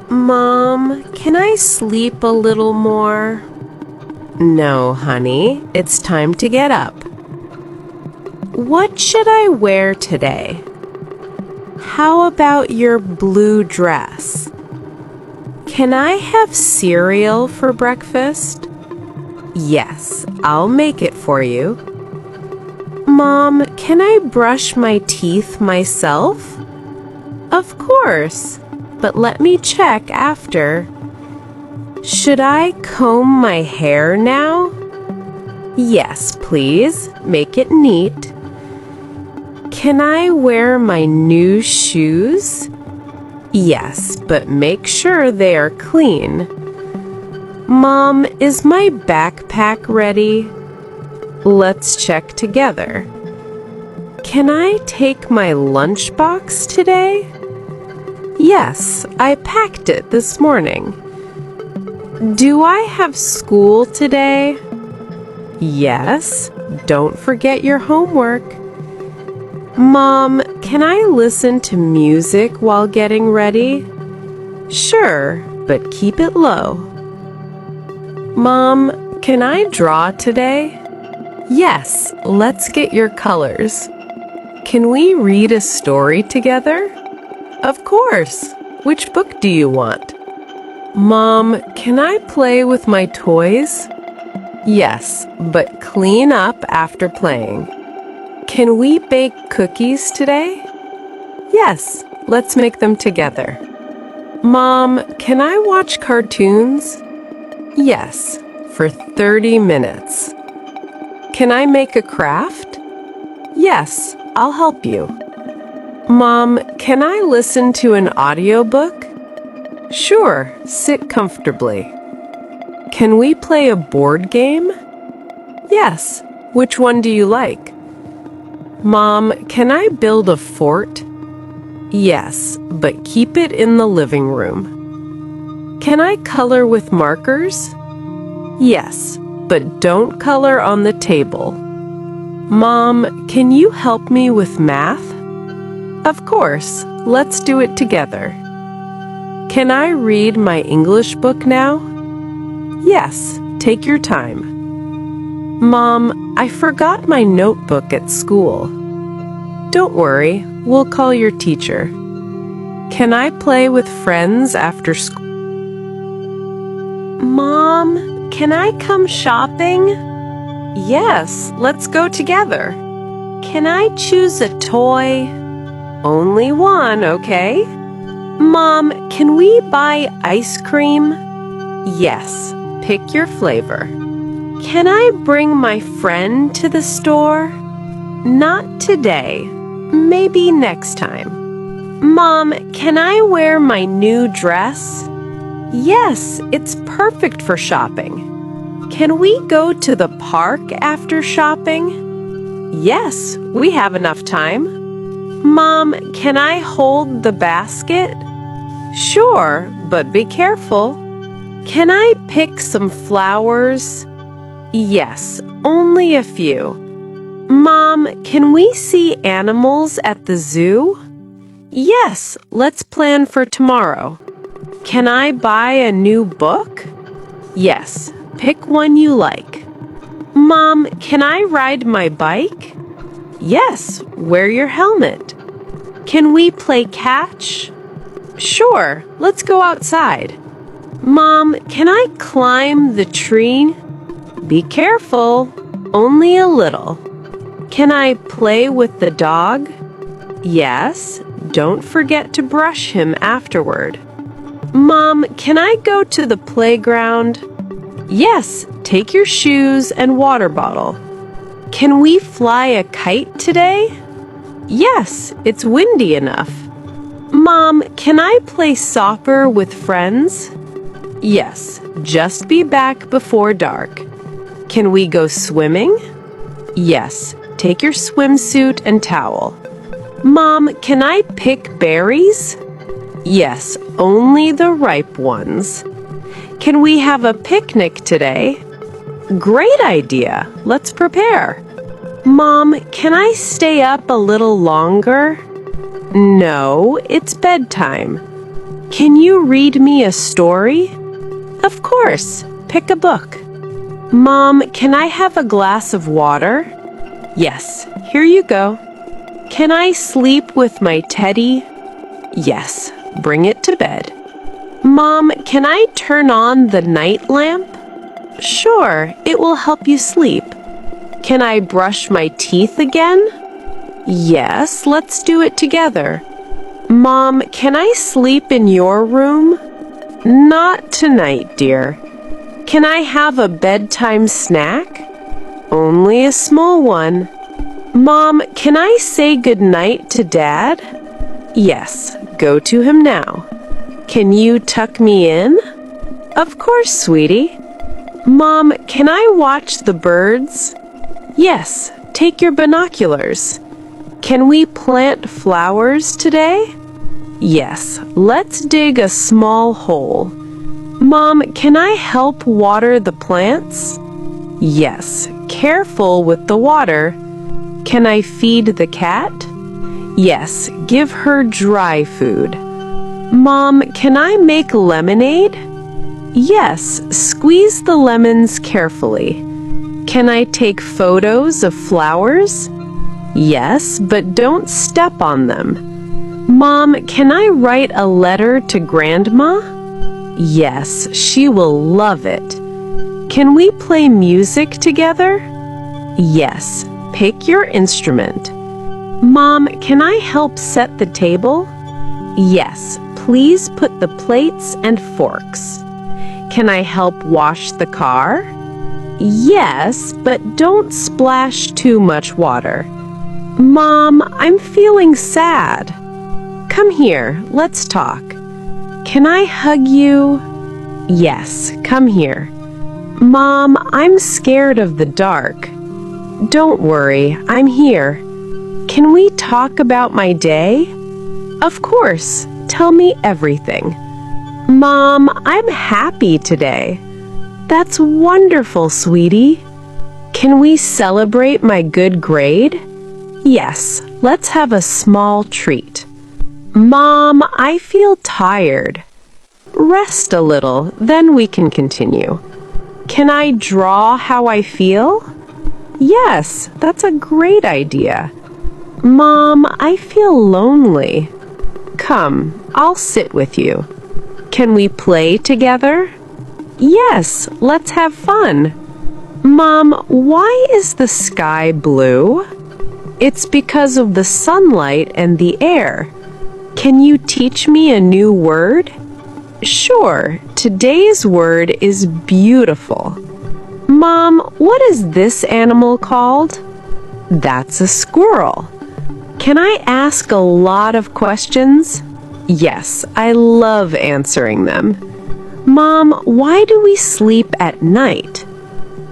Mom, can I sleep a little more? No, honey, it's time to get up. What should I wear today? How about your blue dress? Can I have cereal for breakfast? Yes, I'll make it for you. Mom, can I brush my teeth myself? Of course, but let me check after. Should I comb my hair now? Yes, please. Make it neat. Can I wear my new shoes? Yes, but make sure they are clean. Mom, is my backpack ready? Let's check together. Can I take my lunchbox today? Yes, I packed it this morning. Do I have school today? Yes, don't forget your homework. Mom, can I listen to music while getting ready? Sure, but keep it low. Mom, can I draw today? Yes, let's get your colors. Can we read a story together? Of course. Which book do you want? Mom, can I play with my toys? Yes, but clean up after playing. Can we bake cookies today? Yes, let's make them together. Mom, can I watch cartoons? Yes, for 30 minutes. Can I make a craft? Yes, I'll help you. Mom, can I listen to an audiobook? Sure, sit comfortably. Can we play a board game? Yes, which one do you like? Mom, can I build a fort? Yes, but keep it in the living room. Can I color with markers? Yes, but don't color on the table. Mom, can you help me with math? Of course, let's do it together. Can I read my English book now? Yes, take your time. Mom, I forgot my notebook at school. Don't worry, we'll call your teacher. Can I play with friends after school? Mom, can I come shopping? Yes, let's go together. Can I choose a toy? Only one, okay? Mom, can we buy ice cream? Yes, pick your flavor. Can I bring my friend to the store? Not today. Maybe next time. Mom, can I wear my new dress? Yes, it's perfect for shopping. Can we go to the park after shopping? Yes, we have enough time. Mom, can I hold the basket? Sure, but be careful. Can I pick some flowers? Yes, only a few. Mom, can we see animals at the zoo? Yes, let's plan for tomorrow. Can I buy a new book? Yes, pick one you like. Mom, can I ride my bike? Yes, wear your helmet. Can we play catch? Sure, let's go outside. Mom, can I climb the tree? Be careful, only a little. Can I play with the dog? Yes, don't forget to brush him afterward. Mom, can I go to the playground? Yes, take your shoes and water bottle. Can we fly a kite today? Yes, it's windy enough. Mom, can I play soccer with friends? Yes, just be back before dark. Can we go swimming? Yes, take your swimsuit and towel. Mom, can I pick berries? Yes, only the ripe ones. Can we have a picnic today? Great idea. Let's prepare. Mom, can I stay up a little longer? No, it's bedtime. Can you read me a story? Of course. Pick a book. Mom, can I have a glass of water? Yes, here you go. Can I sleep with my teddy? Yes, bring it to bed. Mom, can I turn on the night lamp? Sure, it will help you sleep. Can I brush my teeth again? Yes, let's do it together. Mom, can I sleep in your room? Not tonight, dear. Can I have a bedtime snack? Only a small one. Mom, can I say goodnight to Dad? Yes, go to him now. Can you tuck me in? Of course, sweetie. Mom, can I watch the birds? Yes, take your binoculars. Can we plant flowers today? Yes, let's dig a small hole. Mom, can I help water the plants? Yes, careful with the water. Can I feed the cat? Yes, give her dry food. Mom, can I make lemonade? Yes, squeeze the lemons carefully. Can I take photos of flowers? Yes, but don't step on them. Mom, can I write a letter to Grandma? Yes, she will love it. Can we play music together? Yes, pick your instrument. Mom, can I help set the table? Yes, please put the plates and forks. Can I help wash the car? Yes, but don't splash too much water. Mom, I'm feeling sad. Come here, let's talk. Can I hug you? Yes, come here. Mom, I'm scared of the dark. Don't worry, I'm here. Can we talk about my day? Of course, tell me everything. Mom, I'm happy today. That's wonderful, sweetie. Can we celebrate my good grade? Yes, let's have a small treat. Mom, I feel tired. Rest a little, then we can continue. Can I draw how I feel? Yes, that's a great idea. Mom, I feel lonely. Come, I'll sit with you. Can we play together? Yes, let's have fun. Mom, why is the sky blue? It's because of the sunlight and the air. Can you teach me a new word? Sure, today's word is beautiful. Mom, what is this animal called? That's a squirrel. Can I ask a lot of questions? Yes, I love answering them. Mom, why do we sleep at night?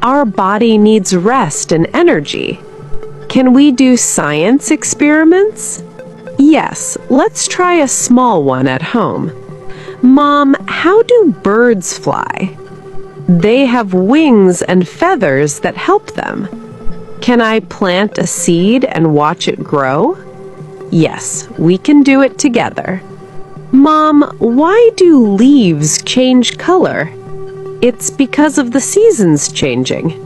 Our body needs rest and energy. Can we do science experiments? Yes, let's try a small one at home. Mom, how do birds fly? They have wings and feathers that help them. Can I plant a seed and watch it grow? Yes, we can do it together. Mom, why do leaves change color? It's because of the seasons changing.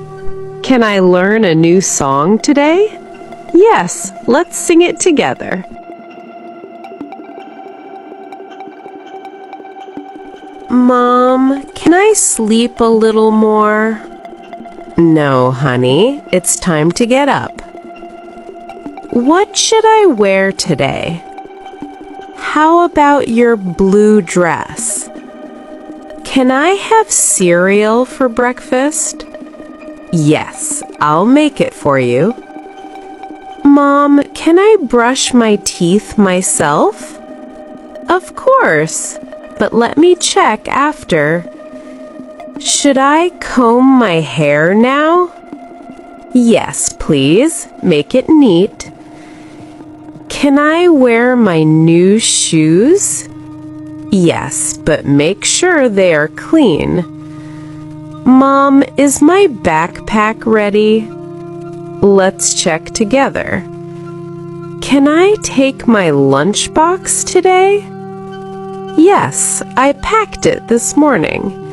Can I learn a new song today? Yes, let's sing it together. Mom, can I sleep a little more? No, honey, it's time to get up. What should I wear today? How about your blue dress? Can I have cereal for breakfast? Yes, I'll make it for you. Mom, can I brush my teeth myself? Of course, but let me check after. Should I comb my hair now? Yes, please. Make it neat. Can I wear my new shoes? Yes, but make sure they are clean. Mom, is my backpack ready? Let's check together. Can I take my lunchbox today? Yes, I packed it this morning.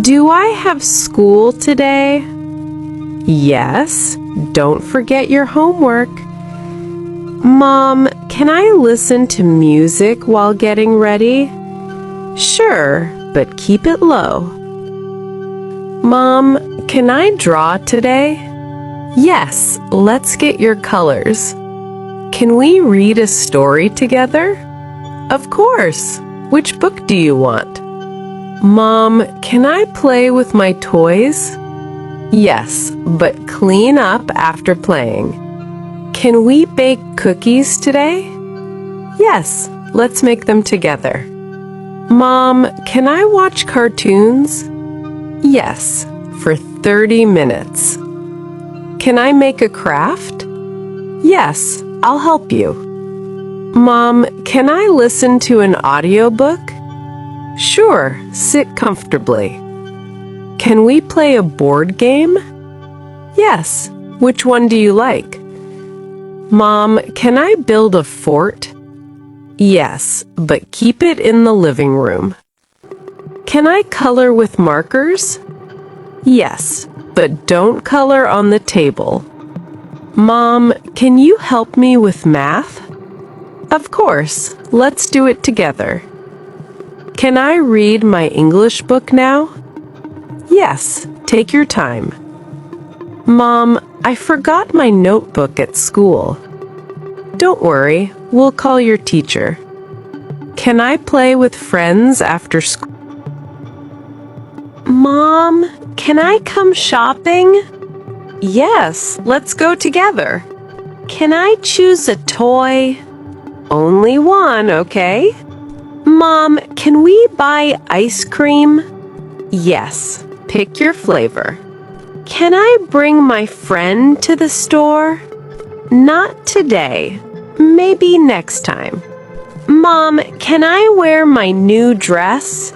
Do I have school today? Yes, don't forget your homework. Mom, can I listen to music while getting ready? Sure, but keep it low. Mom, can I draw today? Yes, let's get your colors. Can we read a story together? Of course. Which book do you want? Mom, can I play with my toys? Yes, but clean up after playing. Can we bake cookies today? Yes, let's make them together. Mom, can I watch cartoons? Yes, for 30 minutes. Can I make a craft? Yes, I'll help you. Mom, can I listen to an audiobook? Sure, sit comfortably. Can we play a board game? Yes, which one do you like? Mom, can I build a fort? Yes, but keep it in the living room. Can I color with markers? Yes, but don't color on the table. Mom, can you help me with math? Of course, let's do it together. Can I read my English book now? Yes, take your time. Mom, I forgot my notebook at school. Don't worry, we'll call your teacher. Can I play with friends after school? Mom, can I come shopping? Yes, let's go together. Can I choose a toy? Only one, okay? Mom, can we buy ice cream? Yes, pick your flavor. Can I bring my friend to the store? Not today. Maybe next time. Mom, can I wear my new dress?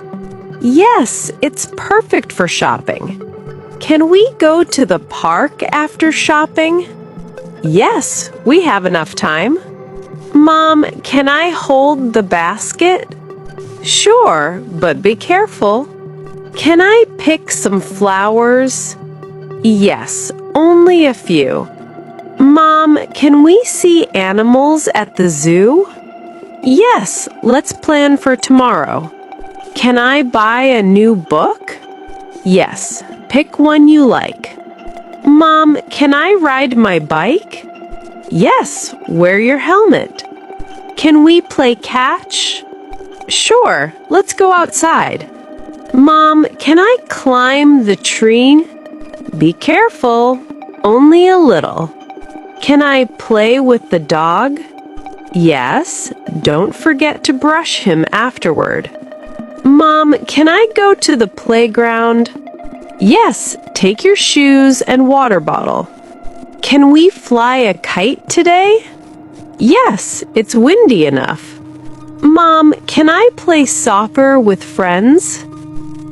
Yes, it's perfect for shopping. Can we go to the park after shopping? Yes, we have enough time. Mom, can I hold the basket? Sure, but be careful. Can I pick some flowers? Yes, only a few. Mom, can we see animals at the zoo? Yes, let's plan for tomorrow. Can I buy a new book? Yes, pick one you like. Mom, can I ride my bike? Yes, wear your helmet. Can we play catch? Sure, let's go outside. Mom, can I climb the tree? Be careful, only a little. Can I play with the dog? Yes, don't forget to brush him afterward. Mom, can I go to the playground? Yes, take your shoes and water bottle. Can we fly a kite today? Yes, it's windy enough. Mom, can I play soccer with friends?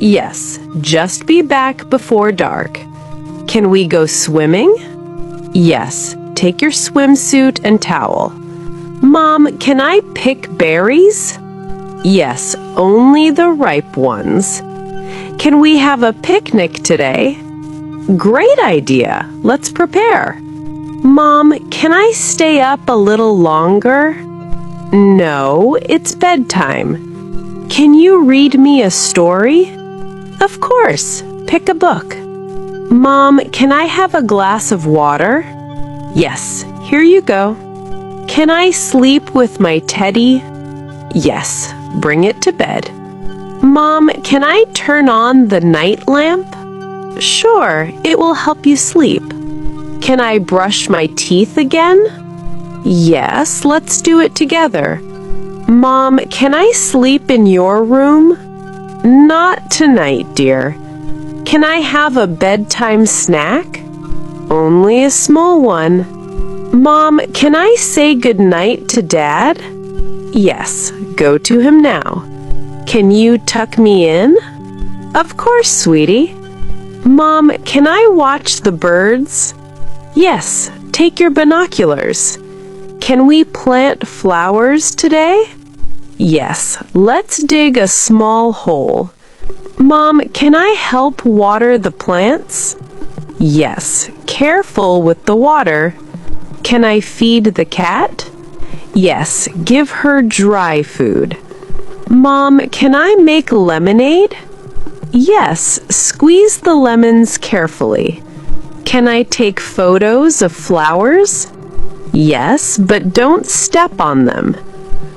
Yes, just be back before dark. Can we go swimming? Yes, take your swimsuit and towel. Mom, can I pick berries? Yes, only the ripe ones. Can we have a picnic today? Great idea. Let's prepare. Mom, can I stay up a little longer? No, it's bedtime. Can you read me a story? Of course. Pick a book. Mom, can I have a glass of water? Yes, here you go. Can I sleep with my teddy? Yes, bring it to bed. Mom, can I turn on the night lamp? Sure, it will help you sleep. Can I brush my teeth again? Yes, let's do it together. Mom, can I sleep in your room? Not tonight, dear. Can I have a bedtime snack? Only a small one. Mom, can I say goodnight to Dad? Yes, go to him now. Can you tuck me in? Of course, sweetie. Mom, can I watch the birds? Yes, take your binoculars. Can we plant flowers today? Yes, let's dig a small hole. Mom, can I help water the plants? Yes, careful with the water. Can I feed the cat? Yes, give her dry food. Mom, can I make lemonade? Yes, squeeze the lemons carefully. Can I take photos of flowers? Yes, but don't step on them.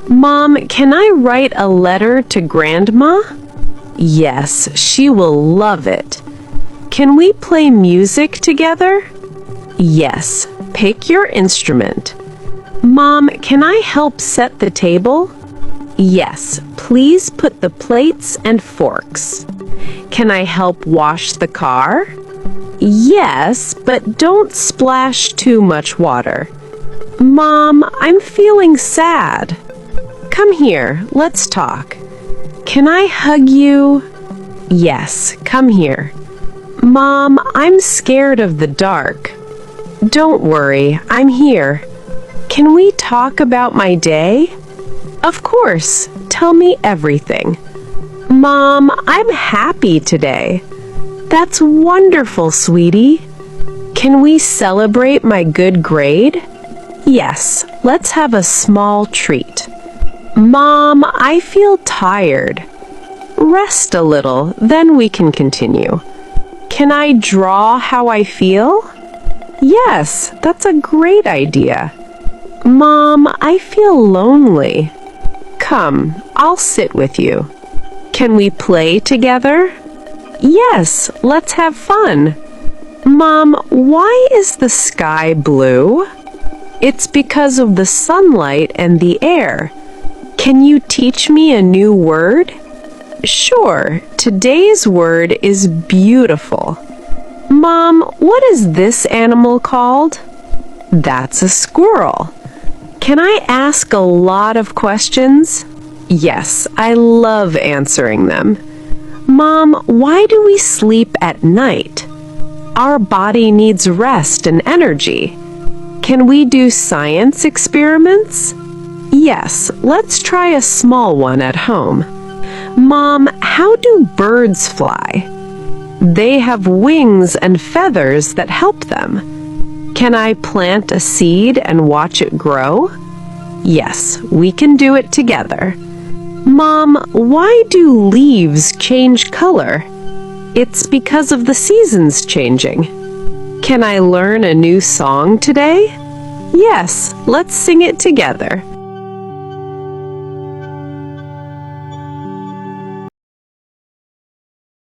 Mom, can I write a letter to Grandma? Yes, she will love it. Can we play music together? Yes, pick your instrument. Mom, can I help set the table? Yes, please put the plates and forks. Can I help wash the car? Yes, but don't splash too much water. Mom, I'm feeling sad. Come here, let's talk. Can I hug you? Yes, come here. Mom, I'm scared of the dark. Don't worry, I'm here. Can we talk about my day? Of course, tell me everything. Mom, I'm happy today. That's wonderful, sweetie. Can we celebrate my good grade? Yes, let's have a small treat. Mom, I feel tired. Rest a little, then we can continue. Can I draw how I feel? Yes, that's a great idea. Mom, I feel lonely. Come, I'll sit with you. Can we play together? Yes, let's have fun. Mom, why is the sky blue? It's because of the sunlight and the air. Can you teach me a new word? Sure, today's word is beautiful. Mom, what is this animal called? That's a squirrel. Can I ask a lot of questions? Yes, I love answering them. Mom, why do we sleep at night? Our body needs rest and energy. Can we do science experiments? Yes, let's try a small one at home. Mom, how do birds fly? They have wings and feathers that help them. Can I plant a seed and watch it grow? Yes, we can do it together. Mom, why do leaves change color? It's because of the seasons changing. Can I learn a new song today? Yes, let's sing it together.